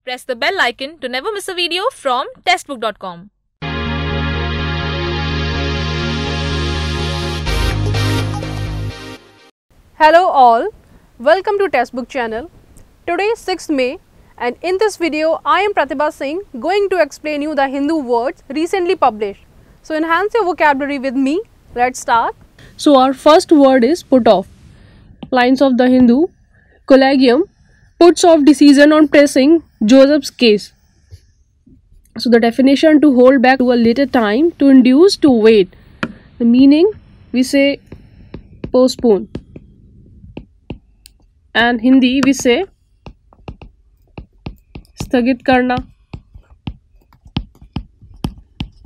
Press the bell icon to never miss a video from testbook.com. Hello all, welcome to Testbook channel. Today is 6th May and in this video I am Pratibha Singh going to explain you the Hindu words recently published. So enhance your vocabulary with me. Let's start. So our first word is put off. Lines of the Hindu Collegium puts off decision on pressing Joseph's case. So the definition: to hold back to a later time, to induce to wait. The meaning, we say postpone, and Hindi we say स्थगित करना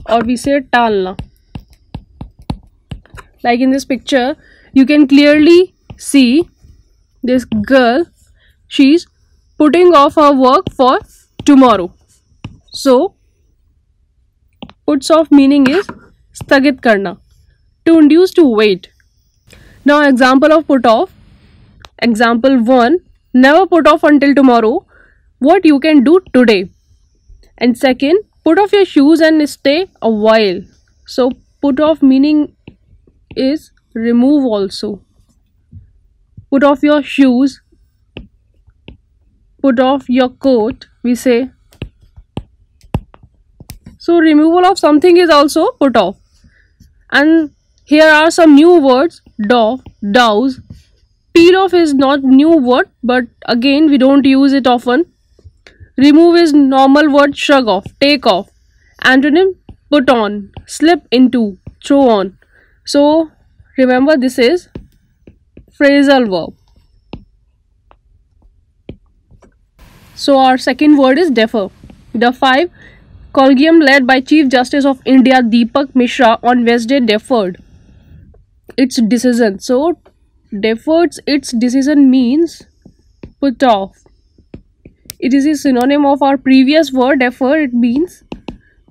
or we say टालना. Like in this picture, you can clearly see this girl, she's putting off her work for tomorrow. So puts off meaning is स्थगित करना, to induce to wait. Now example of put off. Example 1, never put off until tomorrow what you can do today. And second, put off your shoes and stay a while. So put off meaning is remove also. Put off your shoes, put off your coat, we say. So removal of something is also put off. And here are some new words: doff, douse. Peel off is not new word, but again we don't use it often. Remove is normal word: shrug off, take off. Antonym: put on, slip into, throw on. So remember, this is phrasal verb. So our second word is defer. The 5 Collegium led by Chief Justice of India Deepak Mishra on Wednesday deferred its decision. So deferred its decision means put off. It is a synonym of our previous word defer. It means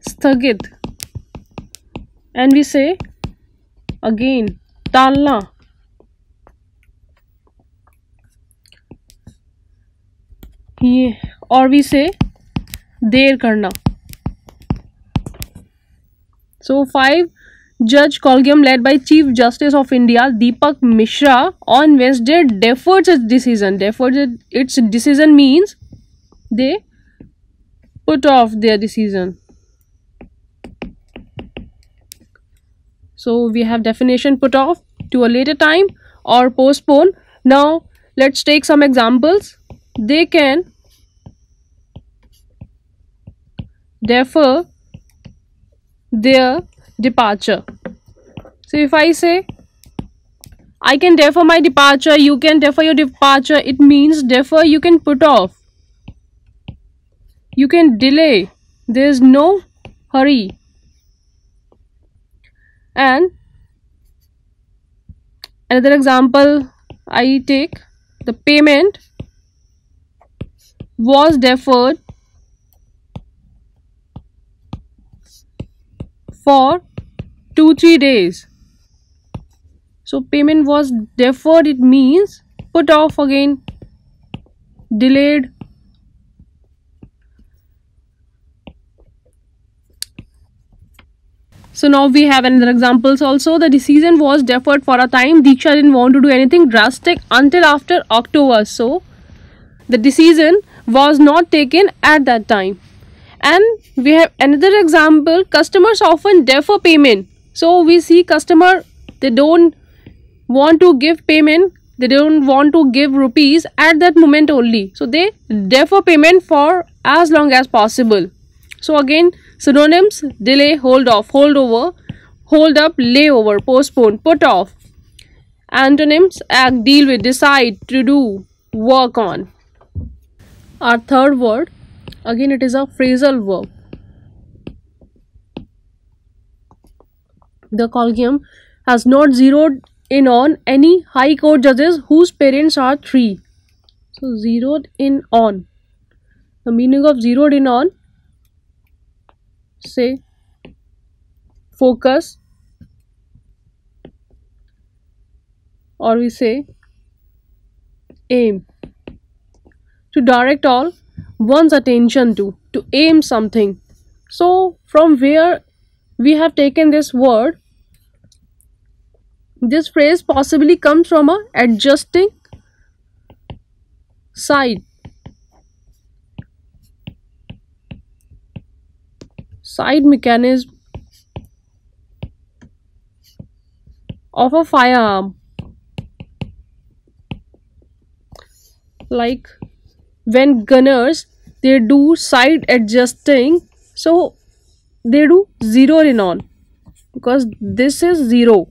स्थगित, and we say again टालना. Or we say देर करना. So 5 Judge Collegium led by Chief Justice of India Deepak Mishra on Wednesday deferred its decision. Deferred its decision means they put off their decision. So we have definition: put off, to a later time, or postpone. Now let's take some examples. They can defer their departure. So if I say I can defer my departure, you can defer your departure, it means defer, you can put off, you can delay, there is no hurry. And another example I take: the payment was deferred for 2-3 days. So payment was deferred, it means put off, again delayed. So now we have another examples also. The decision was deferred for a time. Diksha didn't want to do anything drastic until after October. So the decision was not taken at that time. And we have another example: customers often defer payment. So we see customer, they don't want to give payment, they don't want to give rupees at that moment only. So they defer payment for as long as possible. So again synonyms: delay, hold off, hold over, hold up, lay over, postpone, put off. Antonyms: act, deal with, decide, to do, work on. Our third word, again it is a phrasal verb. The Collegium has not zeroed in on any High Court judges whose parents are 3. So zeroed in on. The meaning of zeroed in on: say focus, or we say aim. To direct all one's attention to aim something. So from where we have taken this word, this phrase possibly comes from a adjusting side mechanism of a firearm. Like when gunners, they do side adjusting, so they do zero in on, because this is zero.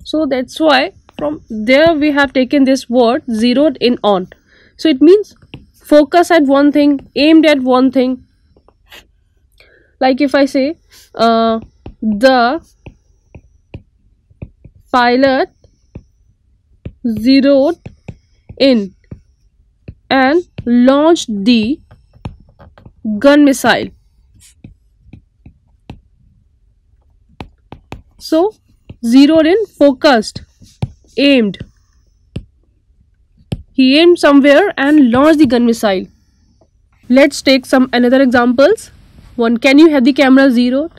So that's why from there we have taken this word zeroed in on. So it means focus at one thing, aimed at one thing. Like if I say the pilot zeroed in and launched the gun missile. So zeroed in, focused, aimed. He aimed somewhere and launched the gun missile. Let's take some another examples. One, can you have the camera zeroed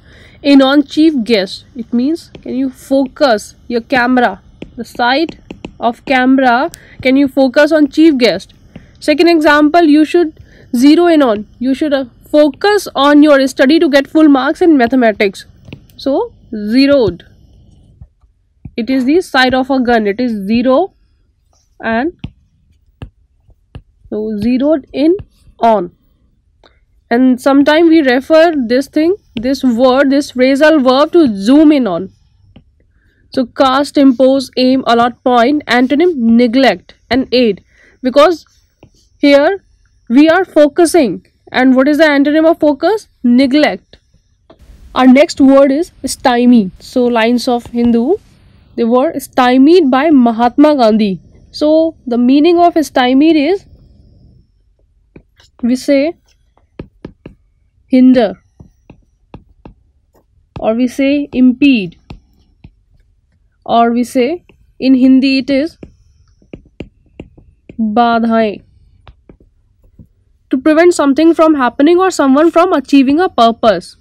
in on chief guest? It means can you focus your camera, the side of camera, can you focus on chief guest? Second example, you should zero in on, you should focus on your study to get full marks in mathematics. So zeroed, it is the side of a gun, it is zero, and so zeroed in on. And sometimes we refer this thing, this word, this phrasal verb to zoom in on. So cast, impose, aim, allot, point, antonym neglect and aid, because here we are focusing. And what is the antonym of focus? Neglect. Our next word is stymied. So lines of Hindu, they were stymied by Mahatma Gandhi. So the meaning of stymied is, we say hinder, or we say impede, or we say in Hindi it is badhaएं. To prevent something from happening or someone from achieving a purpose.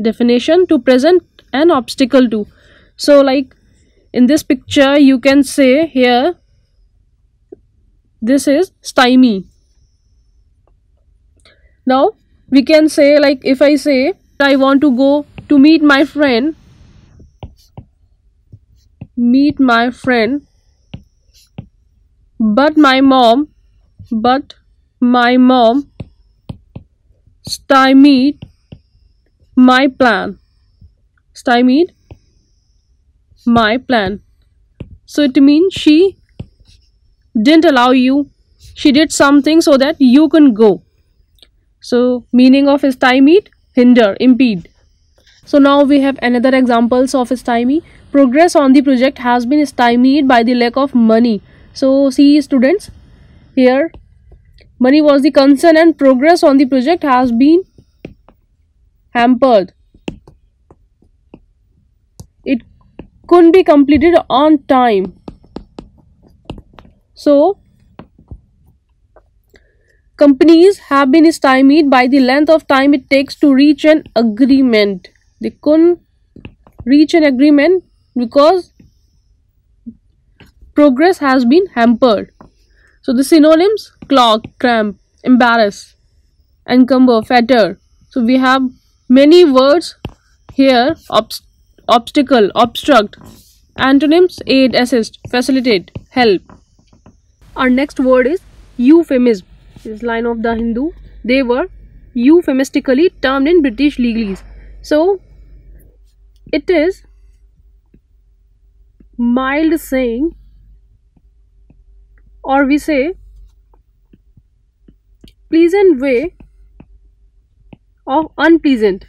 Definition, to present an obstacle to. So like in this picture you can say here, this is stymie. Now we can say, like if I say I want to go to meet my friend, but my mom stymied my plan. So it means she didn't allow you, she did something so that you can go. So meaning of stymied, hinder, impede. So now we have another examples of stymie. Progress on the project has been stymied by the lack of money. So see students, here money was the concern and progress on the project has been hampered. It couldn't be completed on time. So companies have been stymied by the length of time it takes to reach an agreement. They couldn't reach an agreement because progress has been hampered. So the synonyms: clog, cramp, embarrass, encumber, fetter. So we have many words here: obstacle, obstruct. Antonyms: aid, assist, facilitate, help. Our next word is euphemism. This line of the Hindu, they were euphemistically termed in British legalese. So it is mild saying, or we say pleasant way of unpleasant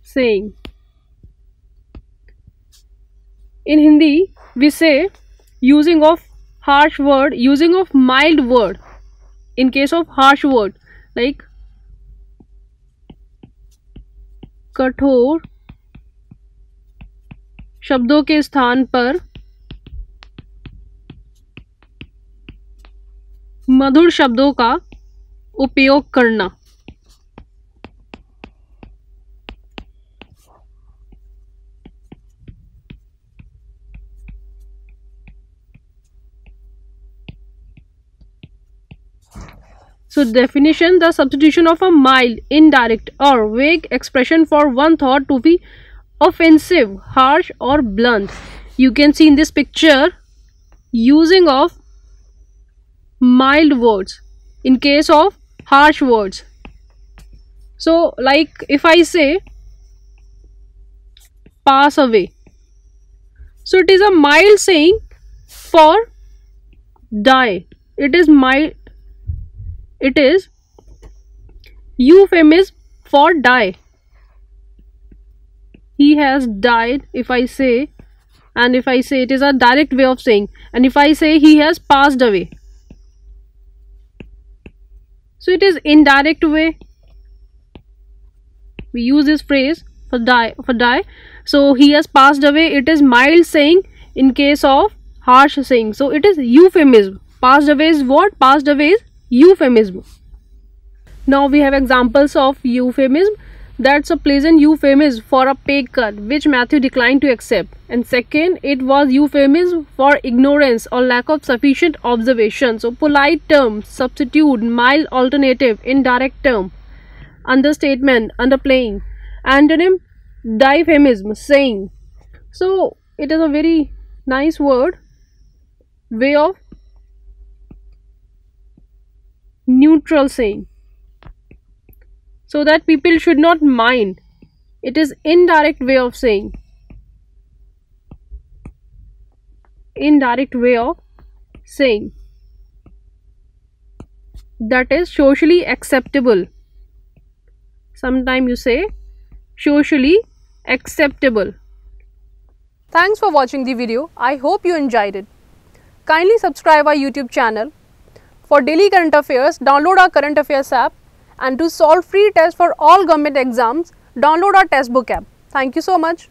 saying. In Hindi we say using of harsh word, using of mild word in case of harsh word, like कठोर शब्दों के स्थान पर मधुर शब्दों का उपयोग करना। So definition: the substitution of a mild, indirect or vague expression for one thought to be offensive, harsh or blunt. You can see in this picture using of mild words in case of harsh words. So like if I say pass away, so it is a mild saying for die. It is mild. It is euphemism for die. He has died, if I say, and if I say, it is a direct way of saying, and if I say he has passed away, so it is indirect way. We use this phrase for die. So he has passed away, it is mild saying in case of harsh saying. So it is euphemism. Passed away is what? Passed away is euphemism. Now we have examples of euphemism. That's a pleasant euphemism for a pay cut which Matthew declined to accept. And second, it was euphemism for ignorance or lack of sufficient observation. So polite term, substitute, mild alternative, indirect term, understatement, underplaying. Antonym, diphemism, saying. So it is a very nice word, way of neutral saying, so that people should not mind. It is indirect way of saying. Indirect way of saying. That is socially acceptable. Sometimes you say socially acceptable. Thanks for watching the video. I hope you enjoyed it. Kindly subscribe our YouTube channel. For daily current affairs, download our current affairs app, and to solve free tests for all government exams, download our textbook app. Thank you so much.